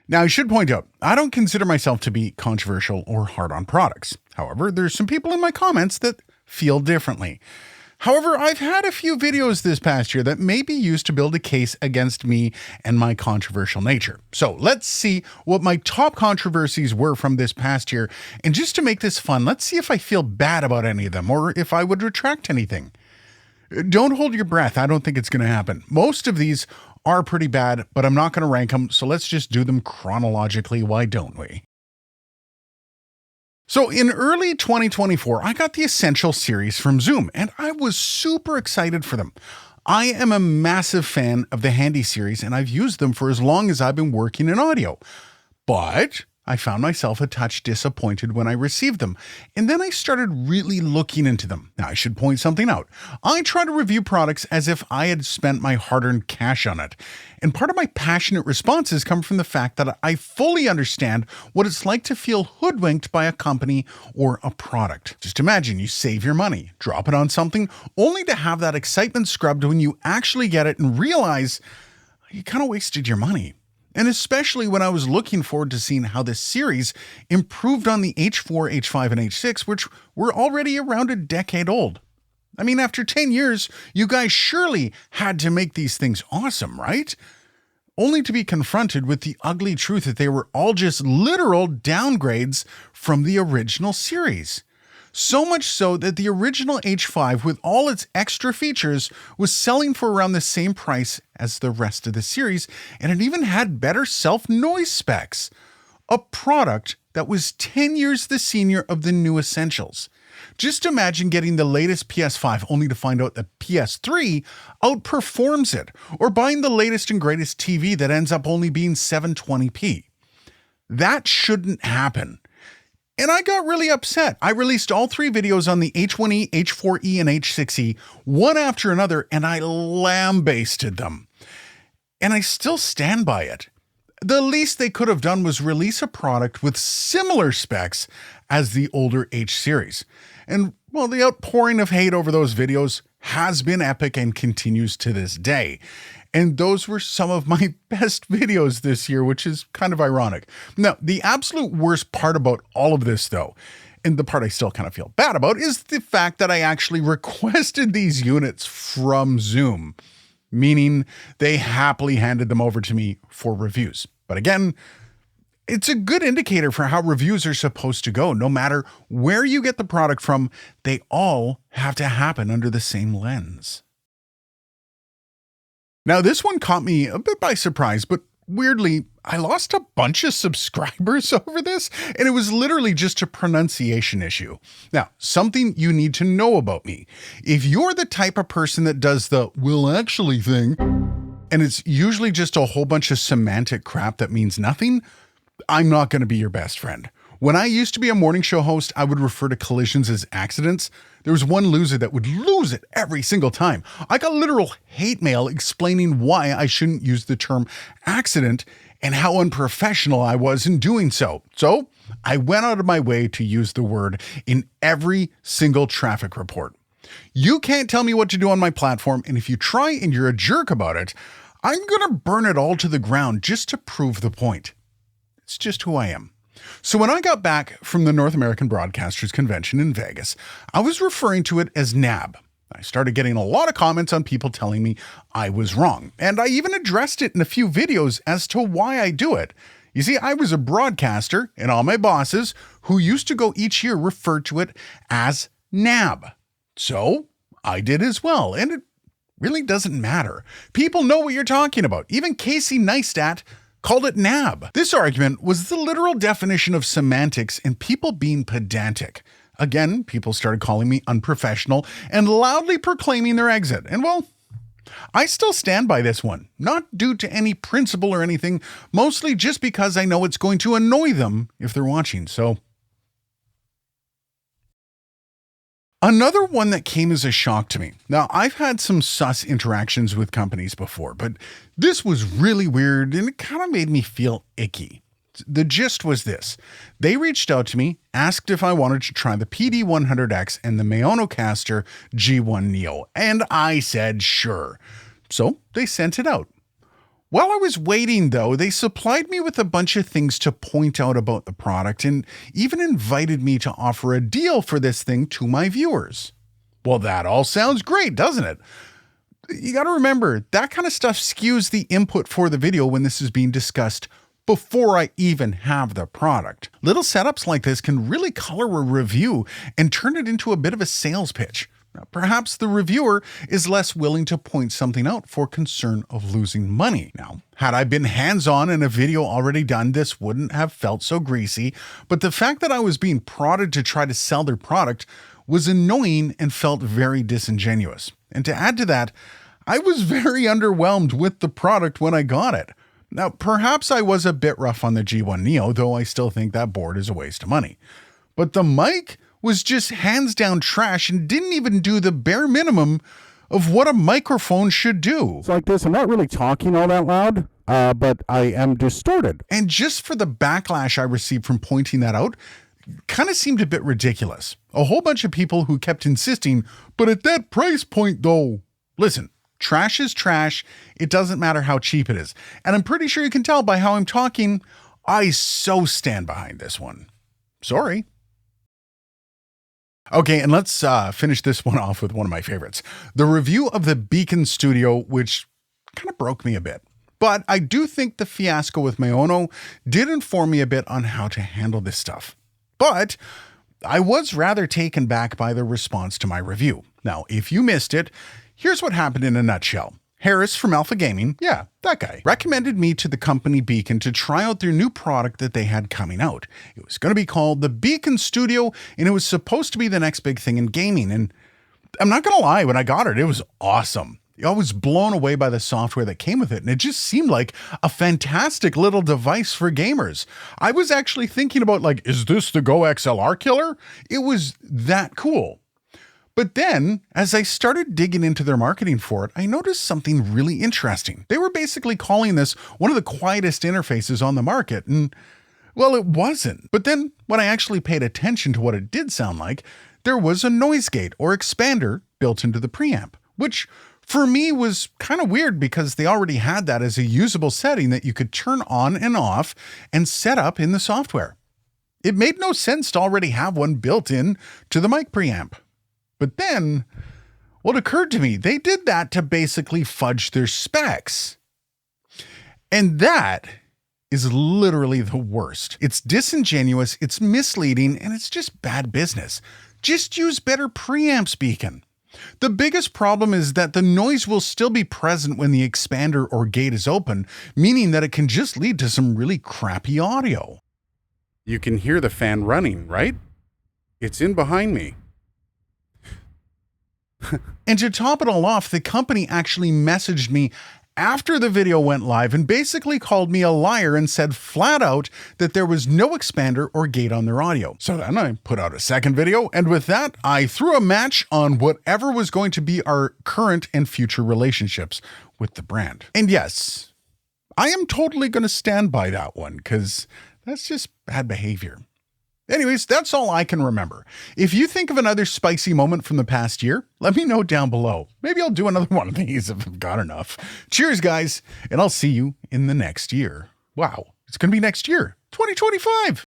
Now, I should point out, I don't consider myself to be controversial or hard on products. However, there's some people in my comments that feel differently. However, I've had a few videos this past year that may be used to build a case against me and my controversial nature. So let's see what my top controversies were from this past year. And just to make this fun, let's see if I feel bad about any of them or if I would retract anything. Don't hold your breath. I don't think it's going to happen. Most of these are pretty bad, but I'm not going to rank them. So let's just do them chronologically. Why don't we? So in early 2024, I got the Essential series from Zoom, and I was super excited for them. I am a massive fan of the Handy series, and I've used them for as long as I've been working in audio. But I found myself a touch disappointed when I received them, and then I started really looking into them. Now, I should point something out. I try to review products as if I had spent my hard-earned cash on it, and part of my passionate responses come from the fact that I fully understand what it's like to feel hoodwinked by a company or a product. Just imagine you save your money, drop it on something, only to have that excitement scrubbed when you actually get it and realize you kind of wasted your money. And especially when I was looking forward to seeing how this series improved on the H4, H5, and H6, which were already around a decade old. I mean, after 10 years, you guys surely had to make these things awesome, right? Only to be confronted with the ugly truth that they were all just literal downgrades from the original series. So much so that the original H5, with all its extra features, was selling for around the same price as the rest of the series, and it even had better self-noise specs. A product that was 10 years the senior of the new Essentials. Just imagine getting the latest PS5 only to find out that PS3 outperforms it, or buying the latest and greatest TV that ends up only being 720p. That shouldn't happen. And I got really upset. I released all 3 videos on the H1E, H4E, and H6E, one after another, and I lambasted them. And I still stand by it. The least they could have done was release a product with similar specs as the older H series. And, well, the outpouring of hate over those videos has been epic and continues to this day. And those were some of my best videos this year, which is kind of ironic. Now, the absolute worst part about all of this, though, and the part I still kind of feel bad about, is the fact that I actually requested these units from Zoom, meaning they happily handed them over to me for reviews. But again, it's a good indicator for how reviews are supposed to go. No matter where you get the product from, they all have to happen under the same lens. Now, this one caught me a bit by surprise, but weirdly, I lost a bunch of subscribers over this, and it was literally just a pronunciation issue. Now, something you need to know about me. If you're the type of person that does the "will actually" thing, and it's usually just a whole bunch of semantic crap that means nothing, I'm not going to be your best friend. When I used to be a morning show host, I would refer to collisions as accidents. There was one loser that would lose it every single time. I got literal hate mail explaining why I shouldn't use the term accident and how unprofessional I was in doing so. So I went out of my way to use the word in every single traffic report. You can't tell me what to do on my platform, and if you try and you're a jerk about it, I'm going to burn it all to the ground just to prove the point. It's just who I am. So when I got back from the North American Broadcasters Convention in Vegas, I was referring to it as NAB. I started getting a lot of comments on people telling me I was wrong, and I even addressed it in a few videos as to why I do it. You see, I was a broadcaster, and all my bosses, who used to go each year, referred to it as NAB. So I did as well, and it really doesn't matter. People know what you're talking about. Even Casey Neistat called it NAB. This argument was the literal definition of semantics and people being pedantic. Again, people started calling me unprofessional and loudly proclaiming their exit. And well, I still stand by this one, not due to any principle or anything, mostly just because I know it's going to annoy them if they're watching. So another one that came as a shock to me. Now, I've had some sus interactions with companies before, but this was really weird and it kind of made me feel icky. The gist was this. They reached out to me, asked if I wanted to try the PD100X and the Mayon G1 Neo, and I said sure. So they sent it out. While I was waiting, though, they supplied me with a bunch of things to point out about the product and even invited me to offer a deal for this thing to my viewers. Well, that all sounds great, doesn't it? You got to remember, that kind of stuff skews the input for the video when this is being discussed before I even have the product. Little setups like this can really color a review and turn it into a bit of a sales pitch. Perhaps the reviewer is less willing to point something out for concern of losing money. Now, had I been hands-on in a video already done, this wouldn't have felt so greasy, but the fact that I was being prodded to try to sell their product was annoying and felt very disingenuous. And to add to that, I was very underwhelmed with the product when I got it. Now, perhaps I was a bit rough on the G1 Neo, though I still think that board is a waste of money. But the mic was just hands down trash and didn't even do the bare minimum of what a microphone should do. It's like this. I'm not really talking all that loud, but I am distorted. And just for the backlash I received from pointing that out, kind of seemed a bit ridiculous. A whole bunch of people who kept insisting, but at that price point though. Listen, trash is trash. It doesn't matter how cheap it is. And I'm pretty sure you can tell by how I'm talking, I so stand behind this one. Sorry. Okay, and let's finish this one off with one of my favorites. The review of the Beacon Studio, which kind of broke me a bit. But I do think the fiasco with Mayon did inform me a bit on how to handle this stuff. But I was rather taken back by the response to my review. Now, if you missed it, here's what happened in a nutshell. Harris from Alpha Gaming, yeah, that guy, recommended me to the company Beacon to try out their new product that they had coming out. It was going to be called the Beacon Studio, and it was supposed to be the next big thing in gaming. And I'm not going to lie, when I got it, it was awesome. I was blown away by the software that came with it, and it just seemed like a fantastic little device for gamers. I was actually thinking about, like, is this the Go XLR killer? It was that cool. But then, as I started digging into their marketing for it, I noticed something really interesting. They were basically calling this one of the quietest interfaces on the market, and, well, it wasn't. But then, when I actually paid attention to what it did sound like, there was a noise gate or expander built into the preamp, which for me was kind of weird because they already had that as a usable setting that you could turn on and off and set up in the software. It made no sense to already have one built in to the mic preamp. But then, what occurred to me, they did that to basically fudge their specs. And that is literally the worst. It's disingenuous, it's misleading, and it's just bad business. Just use better preamps, Beacon. The biggest problem is that the noise will still be present when the expander or gate is open, meaning that it can just lead to some really crappy audio. You can hear the fan running, right? It's in behind me. And to top it all off, the company actually messaged me after the video went live and basically called me a liar and said flat out that there was no expander or gate on their audio. So then I put out a second video, and with that, I threw a match on whatever was going to be our current and future relationships with the brand. And yes, I am totally going to stand by that one because that's just bad behavior. Anyways, that's all I can remember. If you think of another spicy moment from the past year, let me know down below. Maybe I'll do another one of these if I've got enough. Cheers, guys, and I'll see you in the next year. Wow, it's going to be next year, 2025.